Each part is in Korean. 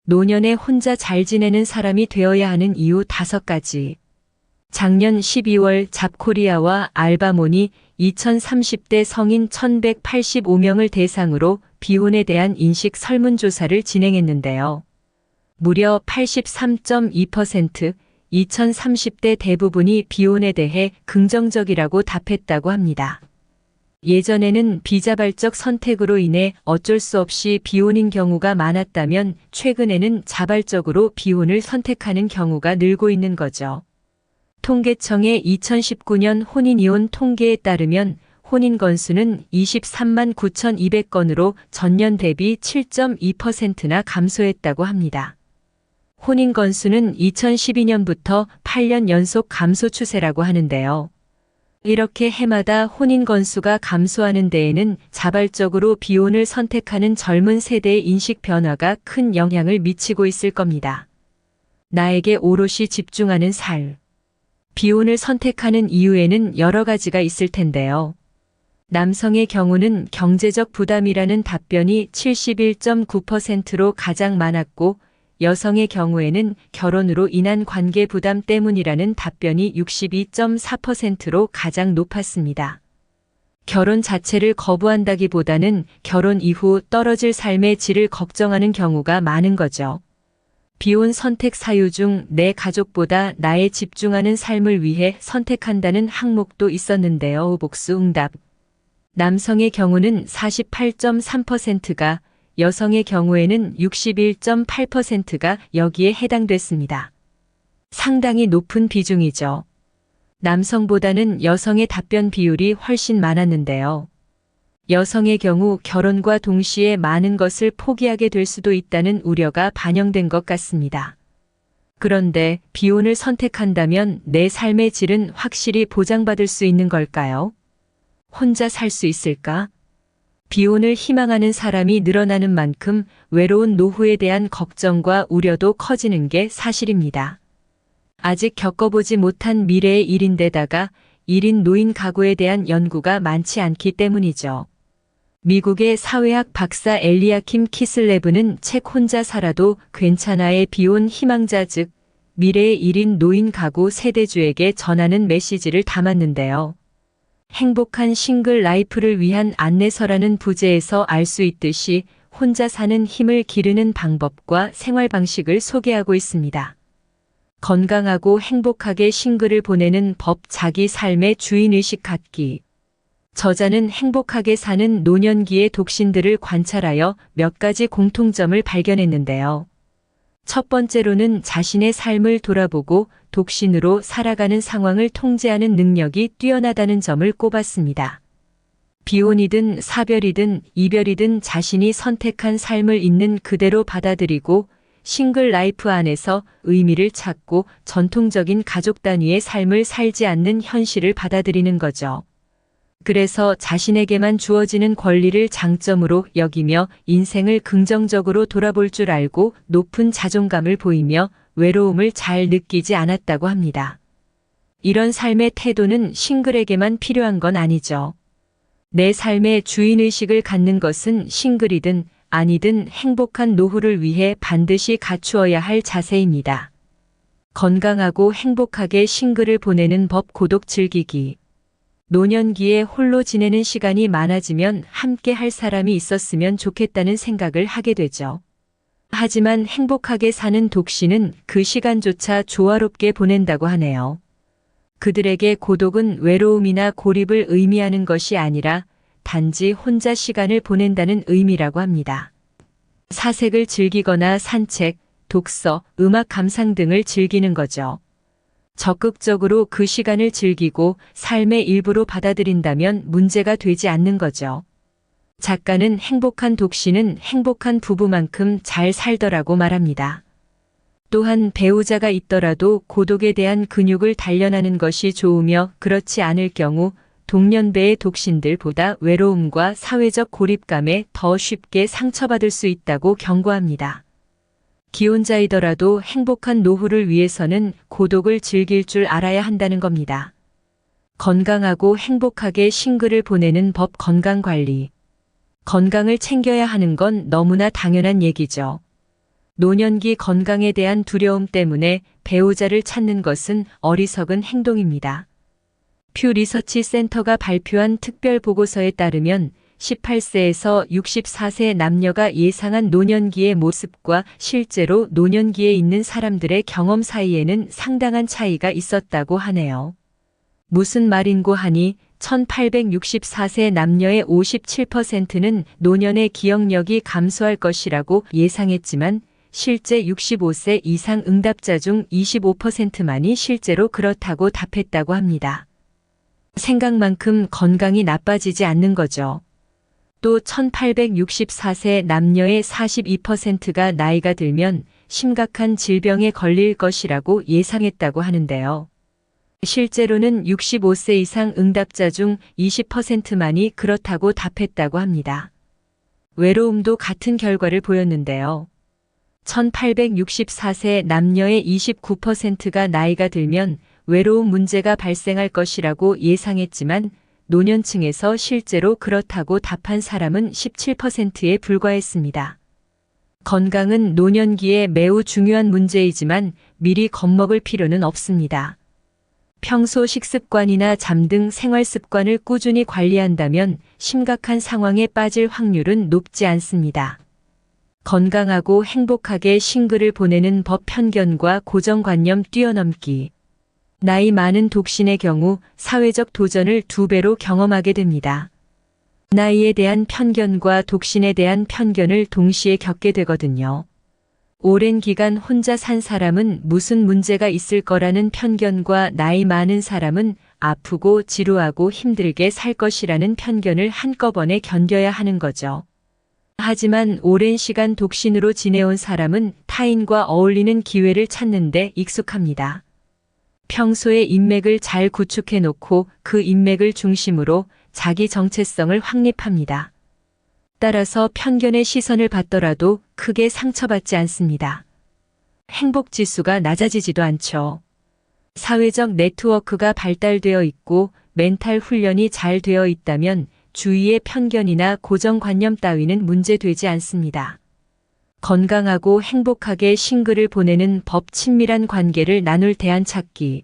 노년에 혼자 잘 지내는 사람이 되어야 하는 이유 5가지. 작년 12월 잡코리아와 알바몬이 2030대 성인 1185명을 대상으로 비혼에 대한 인식 설문조사를 진행했는데요. 무려 83.2%, 2030대 대부분이 비혼에 대해 긍정적이라고 답했다고 합니다. 예전에는 비자발적 선택으로 인해 어쩔 수 없이 비혼인 경우가 많았다면 최근에는 자발적으로 비혼을 선택하는 경우가 늘고 있는 거죠. 통계청의 2019년 혼인이혼 통계에 따르면 혼인 건수는 23만 9,200건으로 전년 대비 7.2%나 감소했다고 합니다. 혼인 건수는 2012년부터 8년 연속 감소 추세라고 하는데요. 이렇게 해마다 혼인 건수가 감소하는 데에는 자발적으로 비혼을 선택하는 젊은 세대의 인식 변화가 큰 영향을 미치고 있을 겁니다. 나에게 오롯이 집중하는 삶. 비혼을 선택하는 이유에는 여러 가지가 있을 텐데요. 남성의 경우는 경제적 부담이라는 답변이 71.9%로 가장 많았고, 여성의 경우에는 결혼으로 인한 관계 부담 때문이라는 답변이 62.4%로 가장 높았습니다. 결혼 자체를 거부한다기보다는 결혼 이후 떨어질 삶의 질을 걱정하는 경우가 많은 거죠. 비혼 선택 사유 중 내 가족보다 나에 집중하는 삶을 위해 선택한다는 항목도 있었는데요. 복수응답. 남성의 경우는 48.3%가, 여성의 경우에는 61.8%가 여기에 해당됐습니다. 상당히 높은 비중이죠. 남성보다는 여성의 답변 비율이 훨씬 많았는데요. 여성의 경우 결혼과 동시에 많은 것을 포기하게 될 수도 있다는 우려가 반영된 것 같습니다. 그런데 비혼을 선택한다면 내 삶의 질은 확실히 보장받을 수 있는 걸까요? 혼자 살 수 있을까? 비혼을 희망하는 사람이 늘어나는 만큼 외로운 노후에 대한 걱정과 우려도 커지는 게 사실입니다. 아직 겪어보지 못한 미래의 일인데다가 1인 노인 가구에 대한 연구가 많지 않기 때문이죠. 미국의 사회학 박사 엘리아킴 키슬레브는 책 혼자 살아도 괜찮아의 비혼 희망자 즉 미래의 1인 노인 가구 세대주에게 전하는 메시지를 담았는데요. 행복한 싱글 라이프를 위한 안내서라는 부제에서 알 수 있듯이 혼자 사는 힘을 기르는 방법과 생활 방식을 소개하고 있습니다. 건강하고 행복하게 싱글을 보내는 법 자기 삶의 주인의식 갖기. 저자는 행복하게 사는 노년기의 독신들을 관찰하여 몇 가지 공통점을 발견했는데요. 첫 번째로는 자신의 삶을 돌아보고 독신으로 살아가는 상황을 통제하는 능력이 뛰어나다는 점을 꼽았습니다. 비혼이든 사별이든 이별이든 자신이 선택한 삶을 있는 그대로 받아들이고 싱글 라이프 안에서 의미를 찾고 전통적인 가족 단위의 삶을 살지 않는 현실을 받아들이는 거죠. 그래서 자신에게만 주어지는 권리를 장점으로 여기며 인생을 긍정적으로 돌아볼 줄 알고 높은 자존감을 보이며 외로움을 잘 느끼지 않았다고 합니다. 이런 삶의 태도는 싱글에게만 필요한 건 아니죠. 내 삶의 주인의식을 갖는 것은 싱글이든 아니든 행복한 노후를 위해 반드시 갖추어야 할 자세입니다. 건강하고 행복하게 싱글을 보내는 법 고독 즐기기. 노년기에 홀로 지내는 시간이 많아지면 함께 할 사람이 있었으면 좋겠다는 생각을 하게 되죠. 하지만 행복하게 사는 독신은 그 시간조차 조화롭게 보낸다고 하네요. 그들에게 고독은 외로움이나 고립을 의미하는 것이 아니라 단지 혼자 시간을 보낸다는 의미라고 합니다. 사색을 즐기거나 산책, 독서, 음악 감상 등을 즐기는 거죠. 적극적으로 그 시간을 즐기고 삶의 일부로 받아들인다면 문제가 되지 않는 거죠. 작가는 행복한 독신은 행복한 부부만큼 잘 살더라고 말합니다. 또한 배우자가 있더라도 고독에 대한 근육을 단련하는 것이 좋으며 그렇지 않을 경우 동년배의 독신들보다 외로움과 사회적 고립감에 더 쉽게 상처받을 수 있다고 경고합니다. 기혼자이더라도 행복한 노후를 위해서는 고독을 즐길 줄 알아야 한다는 겁니다. 건강하고 행복하게 싱글을 보내는 법 건강관리. 건강을 챙겨야 하는 건 너무나 당연한 얘기죠. 노년기 건강에 대한 두려움 때문에 배우자를 찾는 것은 어리석은 행동입니다. 퓨 리서치 센터가 발표한 특별 보고서에 따르면 18세에서 64세 남녀가 예상한 노년기의 모습과 실제로 노년기에 있는 사람들의 경험 사이에는 상당한 차이가 있었다고 하네요. 무슨 말인고 하니 1864세 남녀의 57%는 노년의 기억력이 감소할 것이라고 예상했지만 실제 65세 이상 응답자 중 25%만이 실제로 그렇다고 답했다고 합니다. 생각만큼 건강이 나빠지지 않는 거죠. 또 1864세 남녀의 42%가 나이가 들면 심각한 질병에 걸릴 것이라고 예상했다고 하는데요. 실제로는 65세 이상 응답자 중 20%만이 그렇다고 답했다고 합니다. 외로움도 같은 결과를 보였는데요. 1864세 남녀의 29%가 나이가 들면 외로움 문제가 발생할 것이라고 예상했지만 노년층에서 실제로 그렇다고 답한 사람은 17%에 불과했습니다. 건강은 노년기에 매우 중요한 문제이지만 미리 겁먹을 필요는 없습니다. 평소 식습관이나 잠 등 생활 습관을 꾸준히 관리한다면 심각한 상황에 빠질 확률은 높지 않습니다. 건강하고 행복하게 싱글을 보내는 법 편견과 고정관념 뛰어넘기. 나이 많은 독신의 경우 사회적 도전을 2배로 경험하게 됩니다. 나이에 대한 편견과 독신에 대한 편견을 동시에 겪게 되거든요. 오랜 기간 혼자 산 사람은 무슨 문제가 있을 거라는 편견과 나이 많은 사람은 아프고 지루하고 힘들게 살 것이라는 편견을 한꺼번에 견뎌야 하는 거죠. 하지만 오랜 시간 독신으로 지내온 사람은 타인과 어울리는 기회를 찾는 데 익숙합니다. 평소에 인맥을 잘 구축해 놓고 그 인맥을 중심으로 자기 정체성을 확립합니다. 따라서 편견의 시선을 받더라도 크게 상처받지 않습니다. 행복 지수가 낮아지지도 않죠. 사회적 네트워크가 발달되어 있고 멘탈 훈련이 잘 되어 있다면 주위의 편견이나 고정관념 따위는 문제되지 않습니다. 건강하고 행복하게 싱글을 보내는 법 친밀한 관계를 나눌 대안 찾기.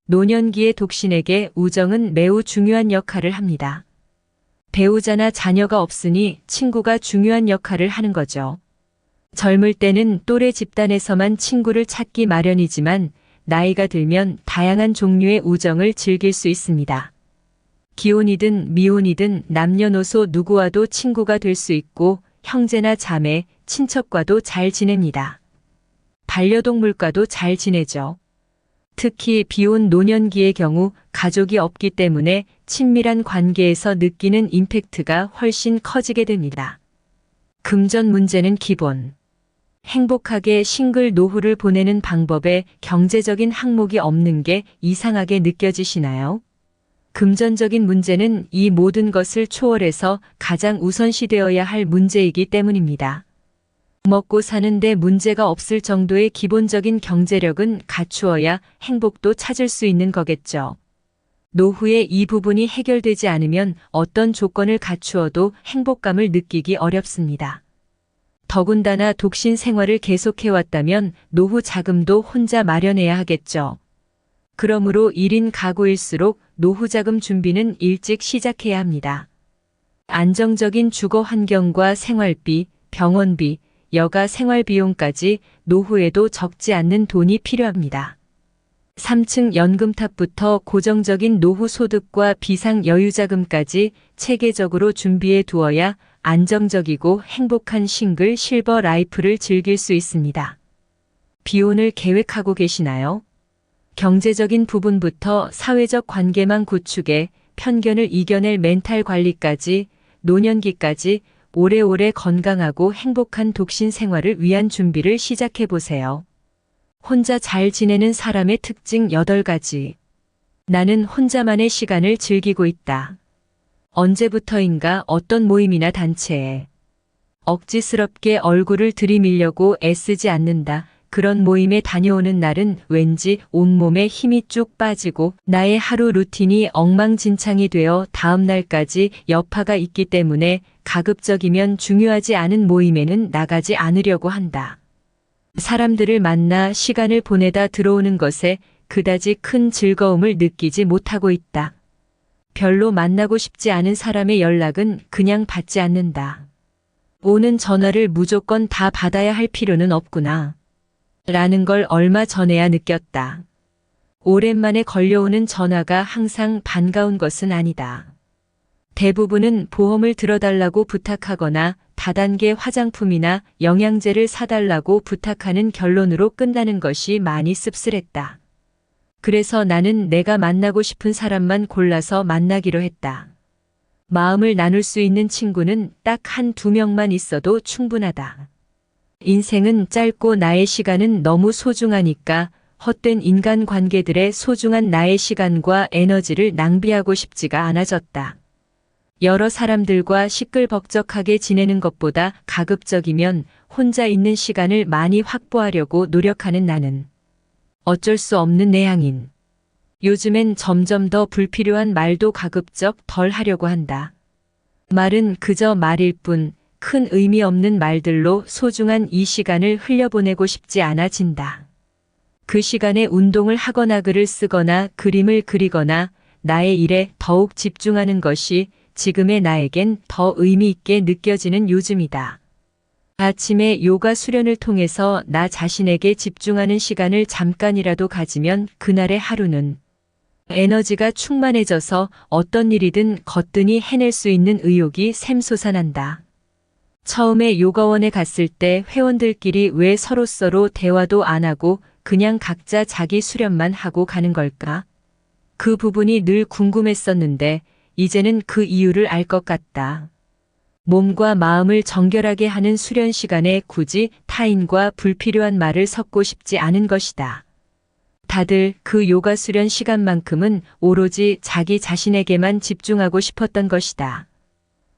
노년기의 독신에게 우정은 매우 중요한 역할을 합니다. 배우자나 자녀가 없으니 친구가 중요한 역할을 하는 거죠. 젊을 때는 또래 집단에서만 친구를 찾기 마련이지만 나이가 들면 다양한 종류의 우정을 즐길 수 있습니다. 기혼이든 미혼이든 남녀노소 누구와도 친구가 될 수 있고 형제나 자매, 친척과도 잘 지냅니다. 반려동물과도 잘 지내죠. 특히 비혼 노년기의 경우 가족이 없기 때문에 친밀한 관계에서 느끼는 임팩트가 훨씬 커지게 됩니다. 금전 문제는 기본. 행복하게 싱글 노후를 보내는 방법에 경제적인 항목이 없는 게 이상하게 느껴지시나요? 금전적인 문제는 이 모든 것을 초월해서 가장 우선시되어야 할 문제이기 때문입니다. 먹고 사는데 문제가 없을 정도의 기본적인 경제력은 갖추어야 행복도 찾을 수 있는 거겠죠. 노후에 이 부분이 해결되지 않으면 어떤 조건을 갖추어도 행복감을 느끼기 어렵습니다. 더군다나 독신 생활을 계속해왔다면 노후 자금도 혼자 마련해야 하겠죠. 그러므로 1인 가구일수록 노후 자금 준비는 일찍 시작해야 합니다. 안정적인 주거 환경과 생활비, 병원비, 여가 생활비용까지 노후에도 적지 않는 돈이 필요합니다. 3층 연금탑부터 고정적인 노후 소득과 비상 여유자금까지 체계적으로 준비해 두어야 안정적이고 행복한 싱글 실버 라이프를 즐길 수 있습니다. 비혼을 계획하고 계시나요? 경제적인 부분부터 사회적 관계망 구축에 편견을 이겨낼 멘탈 관리까지 노년기까지 오래오래 건강하고 행복한 독신 생활을 위한 준비를 시작해 보세요. 혼자 잘 지내는 사람의 특징 8가지. 나는 혼자만의 시간을 즐기고 있다. 언제부터인가 어떤 모임이나 단체에 억지스럽게 얼굴을 들이밀려고 애쓰지 않는다. 그런 모임에 다녀오는 날은 왠지 온몸에 힘이 쭉 빠지고 나의 하루 루틴이 엉망진창이 되어 다음 날까지 여파가 있기 때문에 가급적이면 중요하지 않은 모임에는 나가지 않으려고 한다. 사람들을 만나 시간을 보내다 들어오는 것에 그다지 큰 즐거움을 느끼지 못하고 있다. 별로 만나고 싶지 않은 사람의 연락은 그냥 받지 않는다. 오는 전화를 무조건 다 받아야 할 필요는 없구나. 라는 걸 얼마 전에야 느꼈다. 오랜만에 걸려오는 전화가 항상 반가운 것은 아니다. 대부분은 보험을 들어달라고 부탁하거나 다단계 화장품이나 영양제를 사달라고 부탁하는 결론으로 끝나는 것이 많이 씁쓸했다. 그래서 나는 내가 만나고 싶은 사람만 골라서 만나기로 했다. 마음을 나눌 수 있는 친구는 딱 한두 명만 있어도 충분하다. 인생은 짧고 나의 시간은 너무 소중하니까 헛된 인간관계들에 소중한 나의 시간과 에너지를 낭비하고 싶지가 않아졌다. 여러 사람들과 시끌벅적하게 지내는 것보다 가급적이면 혼자 있는 시간을 많이 확보하려고 노력하는 나는 어쩔 수 없는 내향인. 요즘엔 점점 더 불필요한 말도 가급적 덜 하려고 한다. 말은 그저 말일 뿐 큰 의미 없는 말들로 소중한 이 시간을 흘려보내고 싶지 않아진다. 그 시간에 운동을 하거나 글을 쓰거나 그림을 그리거나 나의 일에 더욱 집중하는 것이 지금의 나에겐 더 의미 있게 느껴지는 요즘이다. 아침에 요가 수련을 통해서 나 자신에게 집중하는 시간을 잠깐이라도 가지면 그날의 하루는 에너지가 충만해져서 어떤 일이든 거뜬히 해낼 수 있는 의욕이 샘솟아난다. 처음에 요가원에 갔을 때 회원들끼리 왜 서로 대화도 안 하고 그냥 각자 자기 수련만 하고 가는 걸까? 그 부분이 늘 궁금했었는데 이제는 그 이유를 알 것 같다. 몸과 마음을 정결하게 하는 수련 시간에 굳이 타인과 불필요한 말을 섞고 싶지 않은 것이다. 다들 그 요가 수련 시간만큼은 오로지 자기 자신에게만 집중하고 싶었던 것이다.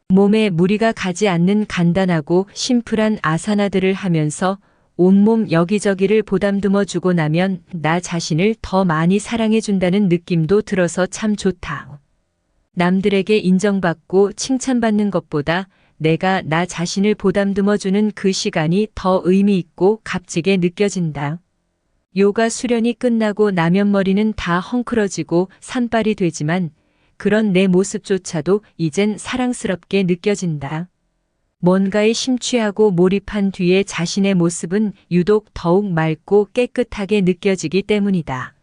몸에 무리가 가지 않는 간단하고 심플한 아사나들을 하면서 온몸 여기저기를 보담듬어 주고 나면 나 자신을 더 많이 사랑해준다는 느낌도 들어서 참 좋다. 남들에게 인정받고 칭찬받는 것보다 내가 나 자신을 보담듬어주는 그 시간이 더 의미 있고 값지게 느껴진다. 요가 수련이 끝나고 나면 머리는 다 헝클어지고 산발이 되지만 그런 내 모습조차도 이젠 사랑스럽게 느껴진다. 뭔가에 심취하고 몰입한 뒤에 자신의 모습은 유독 더욱 맑고 깨끗하게 느껴지기 때문이다.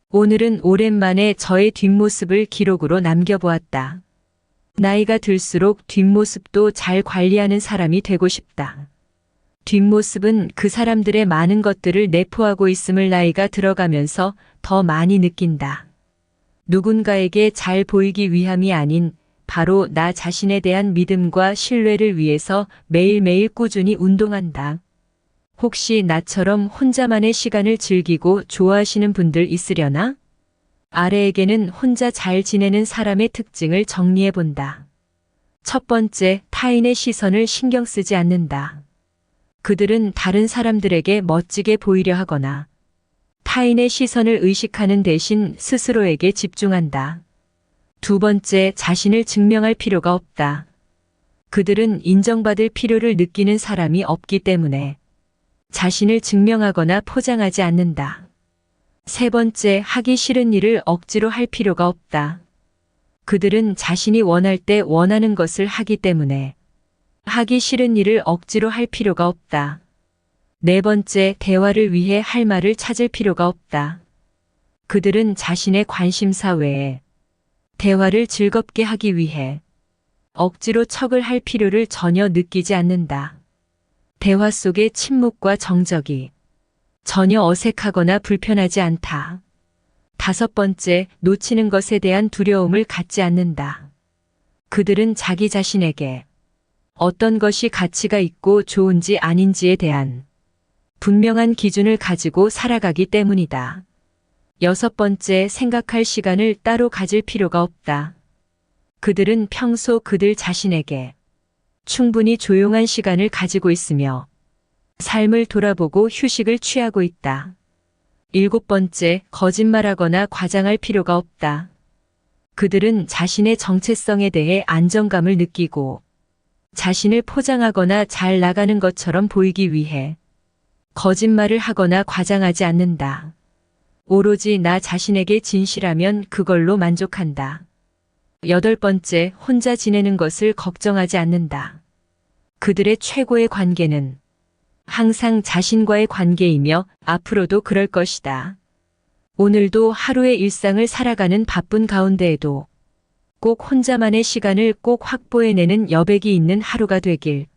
오늘은 오랜만에 저의 뒷모습을 기록으로 남겨보았다. 나이가 들수록 뒷모습도 잘 관리하는 사람이 되고 싶다. 뒷모습은 그 사람들의 많은 것들을 내포하고 있음을 나이가 들어가면서 더 많이 느낀다. 누군가에게 잘 보이기 위함이 아닌 바로 나 자신에 대한 믿음과 신뢰를 위해서 매일매일 꾸준히 운동한다. 혹시 나처럼 혼자만의 시간을 즐기고 좋아하시는 분들 있으려나? 아래에게는 혼자 잘 지내는 사람의 특징을 정리해 본다. 첫 번째, 타인의 시선을 신경 쓰지 않는다. 그들은 다른 사람들에게 멋지게 보이려 하거나 타인의 시선을 의식하는 대신 스스로에게 집중한다. 두 번째, 자신을 증명할 필요가 없다. 그들은 인정받을 필요를 느끼는 사람이 없기 때문에 자신을 증명하거나 포장하지 않는다. 세 번째, 하기 싫은 일을 억지로 할 필요가 없다. 그들은 자신이 원할 때 원하는 것을 하기 때문에 하기 싫은 일을 억지로 할 필요가 없다. 네 번째, 대화를 위해 할 말을 찾을 필요가 없다. 그들은 자신의 관심사 외에 대화를 즐겁게 하기 위해 억지로 척을 할 필요를 전혀 느끼지 않는다. 대화 속의 침묵과 정적이 전혀 어색하거나 불편하지 않다. 다섯 번째, 놓치는 것에 대한 두려움을 갖지 않는다. 그들은 자기 자신에게 어떤 것이 가치가 있고 좋은지 아닌지에 대한 분명한 기준을 가지고 살아가기 때문이다. 여섯 번째, 생각할 시간을 따로 가질 필요가 없다. 그들은 평소 그들 자신에게 충분히 조용한 시간을 가지고 있으며 삶을 돌아보고 휴식을 취하고 있다. 일곱 번째, 거짓말하거나 과장할 필요가 없다. 그들은 자신의 정체성에 대해 안정감을 느끼고 자신을 포장하거나 잘 나가는 것처럼 보이기 위해 거짓말을 하거나 과장하지 않는다. 오로지 나 자신에게 진실하면 그걸로 만족한다. 8번째, 혼자 지내는 것을 걱정하지 않는다. 그들의 최고의 관계는 항상 자신과의 관계이며 앞으로도 그럴 것이다. 오늘도 하루의 일상을 살아가는 바쁜 가운데에도 꼭 혼자만의 시간을 꼭 확보해내는 여백이 있는 하루가 되길.